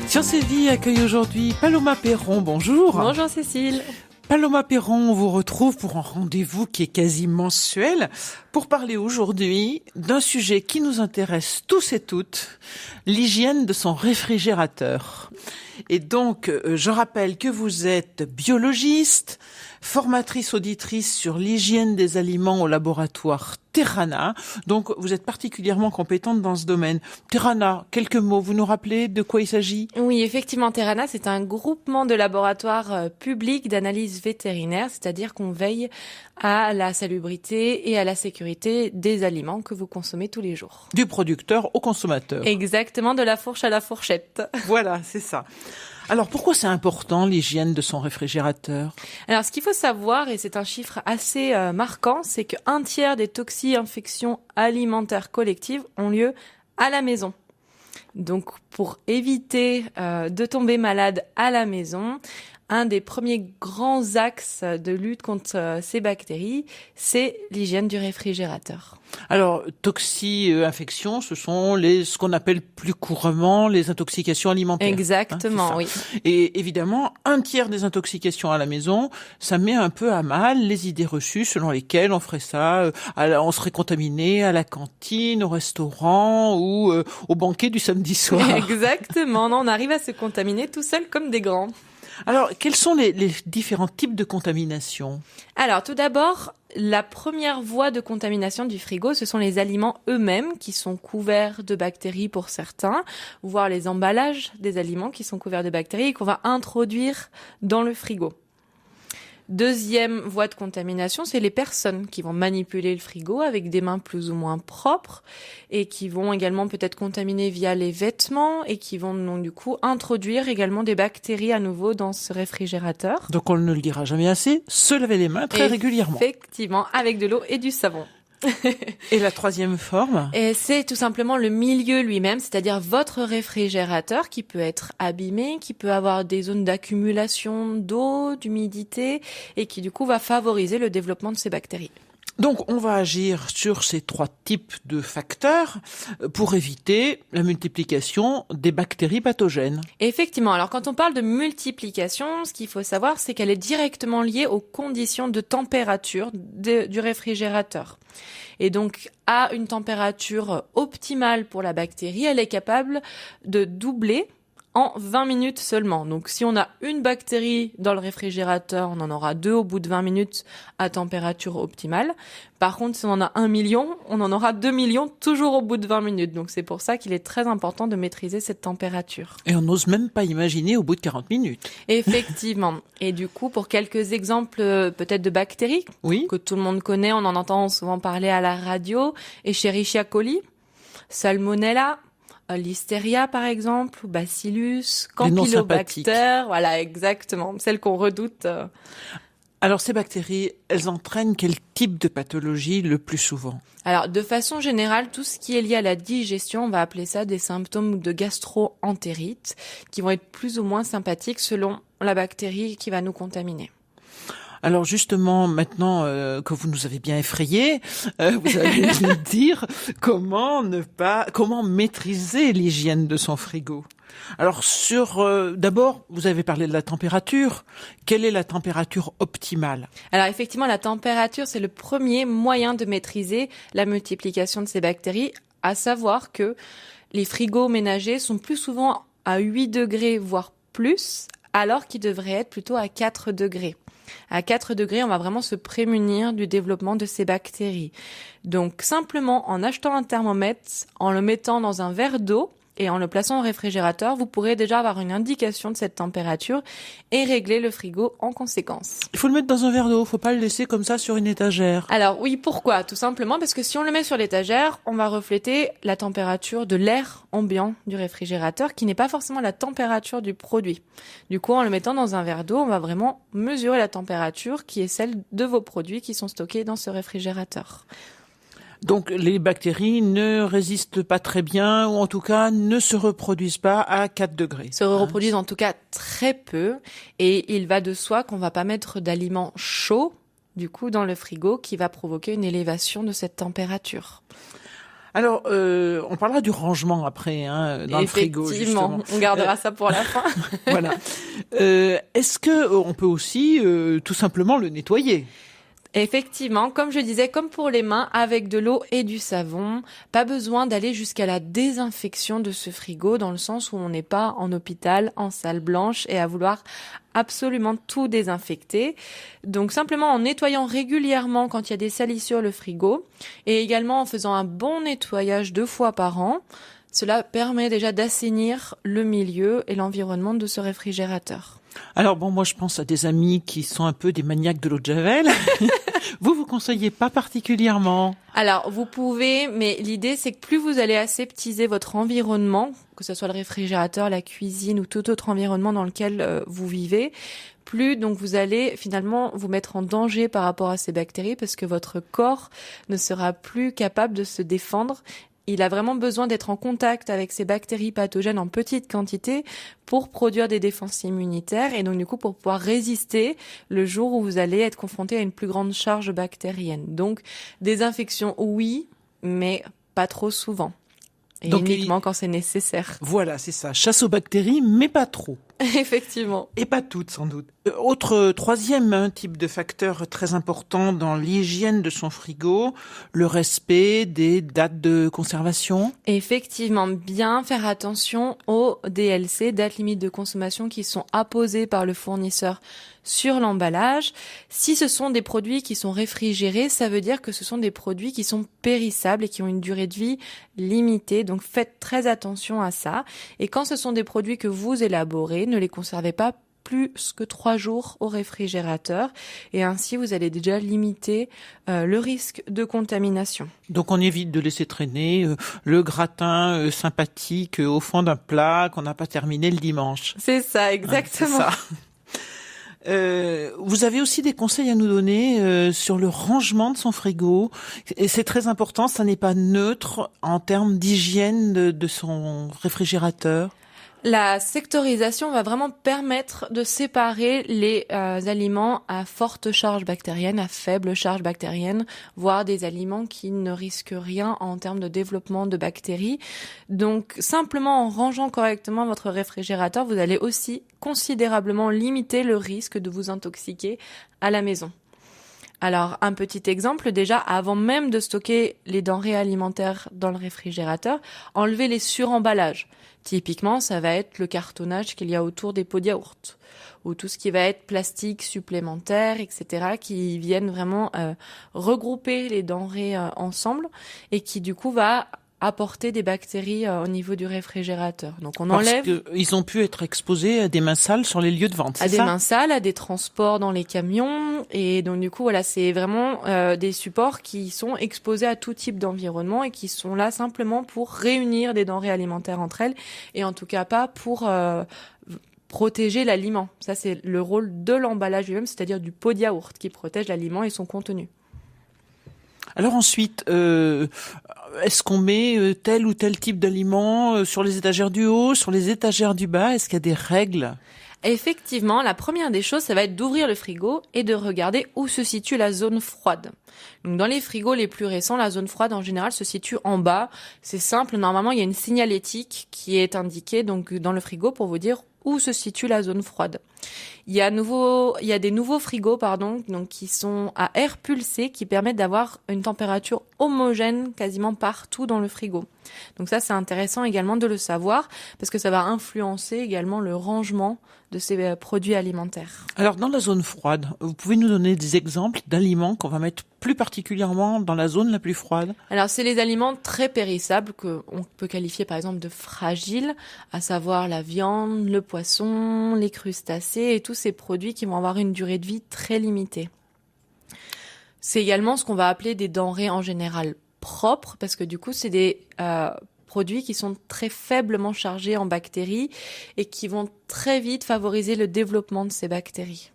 Sciences et Vie accueille aujourd'hui Paloma Perron. Bonjour. Bonjour Cécile. Paloma Perron, on vous retrouve pour un rendez-vous qui est quasi mensuel pour parler aujourd'hui d'un sujet qui nous intéresse tous et toutes, l'hygiène de son réfrigérateur. Et donc, je rappelle que vous êtes biologiste, formatrice auditrice sur l'hygiène des aliments au laboratoire Terrana. Donc, vous êtes particulièrement compétente dans ce domaine. Terrana, quelques mots, vous nous rappelez de quoi il s'agit ? Oui, effectivement, Terrana, c'est un groupement de laboratoires publics d'analyse vétérinaire, c'est-à-dire qu'on veille à la salubrité et à la sécurité des aliments que vous consommez tous les jours. Du producteur au consommateur. Exactement, de la fourche à la fourchette. Voilà, c'est ça. Alors, pourquoi c'est important l'hygiène de son réfrigérateur ? Alors, ce qu'il faut savoir, et c'est un chiffre assez marquant, c'est qu'un tiers des toxi-infections alimentaires collectives ont lieu à la maison. Donc, pour éviter de tomber malade à la maison, un des premiers grands axes de lutte contre ces bactéries, c'est l'hygiène du réfrigérateur. Alors, toxi-infections, ce sont ce qu'on appelle plus couramment les intoxications alimentaires. Exactement, oui. Et évidemment, un tiers des intoxications à la maison, ça met un peu à mal les idées reçues selon lesquelles on ferait ça, on serait contaminé à la cantine, au restaurant ou au banquet du samedi soir. Exactement, non, on arrive à se contaminer tout seul comme des grands. Alors, quels sont les différents types de contamination ? Alors, tout d'abord, la première voie de contamination du frigo, ce sont les aliments eux-mêmes qui sont couverts de bactéries pour certains, voire les emballages des aliments qui sont couverts de bactéries et qu'on va introduire dans le frigo. Deuxième voie de contamination, c'est les personnes qui vont manipuler le frigo avec des mains plus ou moins propres et qui vont également peut-être contaminer via les vêtements et qui vont donc du coup introduire également des bactéries à nouveau dans ce réfrigérateur. Donc on ne le dira jamais assez, se laver les mains très régulièrement. Effectivement, avec de l'eau et du savon. Et la troisième forme ? Et c'est tout simplement le milieu lui-même, c'est-à-dire votre réfrigérateur qui peut être abîmé, qui peut avoir des zones d'accumulation d'eau, d'humidité et qui du coup va favoriser le développement de ces bactéries. Donc, on va agir sur ces trois types de facteurs pour éviter la multiplication des bactéries pathogènes. Effectivement. Alors, quand on parle de multiplication, ce qu'il faut savoir, c'est qu'elle est directement liée aux conditions de température du réfrigérateur. Et donc, à une température optimale pour la bactérie, elle est capable de doubler en 20 minutes seulement. Donc, si on a une bactérie dans le réfrigérateur, on en aura 2 au bout de 20 minutes à température optimale. Par contre, si on en a 1 million, on en aura 2 millions toujours au bout de 20 minutes. Donc, c'est pour ça qu'il est très important de maîtriser cette température. Et on n'ose même pas imaginer au bout de 40 minutes. Effectivement. Et du coup, pour quelques exemples peut-être de bactéries que tout le monde connaît, on en entend souvent parler à la radio, Escherichia coli, Salmonella, Listeria par exemple, Bacillus, Campylobacter, voilà exactement, celle qu'on redoute. Alors ces bactéries, elles entraînent quel type de pathologie le plus souvent ? Alors de façon générale, tout ce qui est lié à la digestion, on va appeler ça des symptômes de gastro-entérite, qui vont être plus ou moins sympathiques selon la bactérie qui va nous contaminer. Alors justement, maintenant que vous nous avez bien effrayés, vous allez nous dire comment maîtriser l'hygiène de son frigo. Alors d'abord, vous avez parlé de la température. Quelle est la température optimale ? Alors effectivement, la température, c'est le premier moyen de maîtriser la multiplication de ces bactéries, à savoir que les frigos ménagers sont plus souvent à 8 degrés, voire plus, alors qu'ils devraient être plutôt à 4 degrés. À 4 degrés, on va vraiment se prémunir du développement de ces bactéries. Donc, simplement, en achetant un thermomètre, en le mettant dans un verre d'eau et en le plaçant au réfrigérateur, vous pourrez déjà avoir une indication de cette température et régler le frigo en conséquence. Il faut le mettre dans un verre d'eau, faut pas le laisser comme ça sur une étagère. Alors oui, pourquoi ? Tout simplement parce que si on le met sur l'étagère, on va refléter la température de l'air ambiant du réfrigérateur qui n'est pas forcément la température du produit. Du coup, en le mettant dans un verre d'eau, on va vraiment mesurer la température qui est celle de vos produits qui sont stockés dans ce réfrigérateur. Donc les bactéries ne résistent pas très bien, ou en tout cas ne se reproduisent pas à 4 degrés. Se reproduisent en tout cas très peu, et il va de soi qu'on va pas mettre d'aliments chauds, du coup, dans le frigo, qui va provoquer une élévation de cette température. Alors, on parlera du rangement après, dans le frigo, justement. On gardera ça pour la fin. Voilà. Est-ce que on peut aussi tout simplement le nettoyer? Effectivement, comme je disais, comme pour les mains, avec de l'eau et du savon, pas besoin d'aller jusqu'à la désinfection de ce frigo, dans le sens où on n'est pas en hôpital, en salle blanche, et à vouloir absolument tout désinfecter. Donc simplement en nettoyant régulièrement quand il y a des salissures le frigo, et également en faisant un bon nettoyage 2 fois par an, cela permet déjà d'assainir le milieu et l'environnement de ce réfrigérateur. Alors bon, moi je pense à des amis qui sont un peu des maniaques de l'eau de Javel. Vous conseillez pas particulièrement? Alors, vous pouvez, mais l'idée, c'est que plus vous allez aseptiser votre environnement, que ce soit le réfrigérateur, la cuisine ou tout autre environnement dans lequel vous vivez, plus donc vous allez finalement vous mettre en danger par rapport à ces bactéries parce que votre corps ne sera plus capable de se défendre. Il a vraiment besoin d'être en contact avec ces bactéries pathogènes en petite quantité pour produire des défenses immunitaires et donc du coup pour pouvoir résister le jour où vous allez être confronté à une plus grande charge bactérienne. Donc désinfection oui, mais pas trop souvent. Et donc, uniquement quand c'est nécessaire. Voilà, c'est ça. Chasse aux bactéries, mais pas trop. Effectivement. Et pas toutes, sans doute. Autre troisième type de facteur très important dans l'hygiène de son frigo, le respect des dates de conservation. Effectivement, bien faire attention aux DLC, dates limites de consommation, qui sont apposées par le fournisseur sur l'emballage. Si ce sont des produits qui sont réfrigérés, ça veut dire que ce sont des produits qui sont périssables et qui ont une durée de vie limitée. Donc faites très attention à ça. Et quand ce sont des produits que vous élaborez, ne les conservez pas plus que 3 jours au réfrigérateur et ainsi vous allez déjà limiter le risque de contamination. Donc on évite de laisser traîner le gratin sympathique au fond d'un plat qu'on n'a pas terminé le dimanche. C'est ça, exactement. Ouais, c'est ça. Vous avez aussi des conseils à nous donner sur le rangement de son frigo. Et c'est très important, ça n'est pas neutre en termes d'hygiène de son réfrigérateur. La sectorisation va vraiment permettre de séparer les aliments à forte charge bactérienne, à faible charge bactérienne, voire des aliments qui ne risquent rien en termes de développement de bactéries. Donc simplement en rangeant correctement votre réfrigérateur, vous allez aussi considérablement limiter le risque de vous intoxiquer à la maison. Alors, un petit exemple, déjà, avant même de stocker les denrées alimentaires dans le réfrigérateur, enlevez les suremballages. Typiquement, ça va être le cartonnage qu'il y a autour des pots de yaourt, ou tout ce qui va être plastique supplémentaire, etc., qui viennent vraiment regrouper les denrées ensemble, et qui du coup va apporter des bactéries au niveau du réfrigérateur. Donc on enlève. Parce qu'ils ont pu être exposés à des mains sales sur les lieux de vente, c'est ça ? À des mains sales, à des transports dans les camions, et donc du coup voilà, c'est vraiment des supports qui sont exposés à tout type d'environnement et qui sont là simplement pour réunir des denrées alimentaires entre elles, et en tout cas pas pour protéger l'aliment. Ça c'est le rôle de l'emballage lui-même, c'est-à-dire du pot de yaourt qui protège l'aliment et son contenu. Alors ensuite, est-ce qu'on met tel ou tel type d'aliment sur les étagères du haut, sur les étagères du bas ? Est-ce qu'il y a des règles ? Effectivement, la première des choses, ça va être d'ouvrir le frigo et de regarder où se situe la zone froide. Donc, dans les frigos les plus récents, la zone froide en général se situe en bas. C'est simple, normalement il y a une signalétique qui est indiquée donc dans le frigo pour vous dire où se situe la zone froide. Il y a des nouveaux frigos, donc qui sont à air pulsé, qui permettent d'avoir une température homogène quasiment partout dans le frigo. Donc ça, c'est intéressant également de le savoir, parce que ça va influencer également le rangement de ces produits alimentaires. Alors, dans la zone froide, vous pouvez nous donner des exemples d'aliments qu'on va mettre plus particulièrement dans la zone la plus froide ? Alors, c'est les aliments très périssables qu'on peut qualifier par exemple de fragiles, à savoir la viande, le poisson, les crustacés et tous ces produits qui vont avoir une durée de vie très limitée. C'est également ce qu'on va appeler des denrées en général propres, parce que du coup, c'est des produits qui sont très faiblement chargés en bactéries et qui vont très vite favoriser le développement de ces bactéries.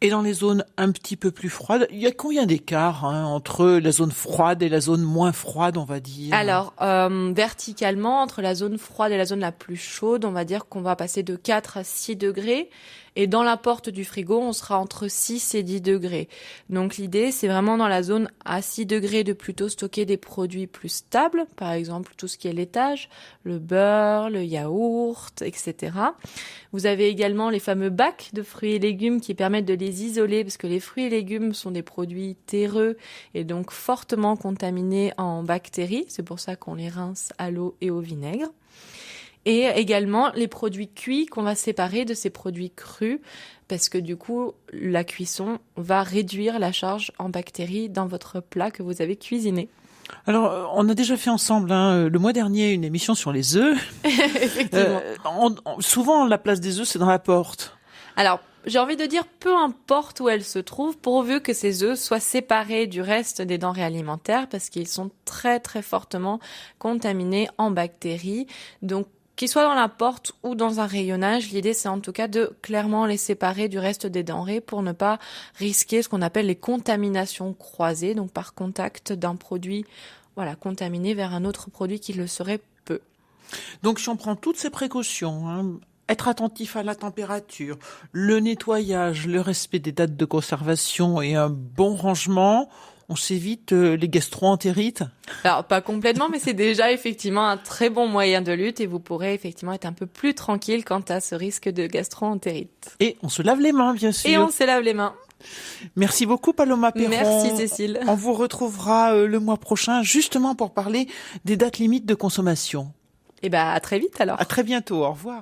Et dans les zones un petit peu plus froides, il y a combien d'écart entre la zone froide et la zone moins froide, on va dire ? Alors, verticalement, entre la zone froide et la zone la plus chaude, on va dire qu'on va passer de 4 à 6 degrés. Et dans la porte du frigo, on sera entre 6 et 10 degrés. Donc l'idée, c'est vraiment dans la zone à 6 degrés de plutôt stocker des produits plus stables, par exemple tout ce qui est laitage, le beurre, le yaourt, etc. Vous avez également les fameux bacs de fruits et légumes qui permettent de les isoler, parce que les fruits et légumes sont des produits terreux et donc fortement contaminés en bactéries. C'est pour ça qu'on les rince à l'eau et au vinaigre. Et également les produits cuits qu'on va séparer de ces produits crus, parce que du coup, la cuisson va réduire la charge en bactéries dans votre plat que vous avez cuisiné. Alors, on a déjà fait ensemble, le mois dernier, une émission sur les œufs. Effectivement. Souvent, la place des œufs, c'est dans la porte. Alors, j'ai envie de dire, peu importe où elles se trouvent, pourvu que ces œufs soient séparés du reste des denrées alimentaires, parce qu'ils sont très très fortement contaminés en bactéries. Donc, qu'ils soient dans la porte ou dans un rayonnage, l'idée c'est en tout cas de clairement les séparer du reste des denrées pour ne pas risquer ce qu'on appelle les contaminations croisées, donc par contact d'un produit contaminé vers un autre produit qui le serait peu. Donc si on prend toutes ces précautions, être attentif à la température, le nettoyage, le respect des dates de conservation et un bon rangement, on s'évite les gastro-entérites. Alors, pas complètement, mais c'est déjà effectivement un très bon moyen de lutte et vous pourrez effectivement être un peu plus tranquille quant à ce risque de gastro-entérite. Et on se lave les mains, bien sûr. Et on se lave les mains. Merci beaucoup, Paloma Perron. Merci, Cécile. On vous retrouvera le mois prochain, justement pour parler des dates limites de consommation. À très vite alors. À très bientôt, au revoir.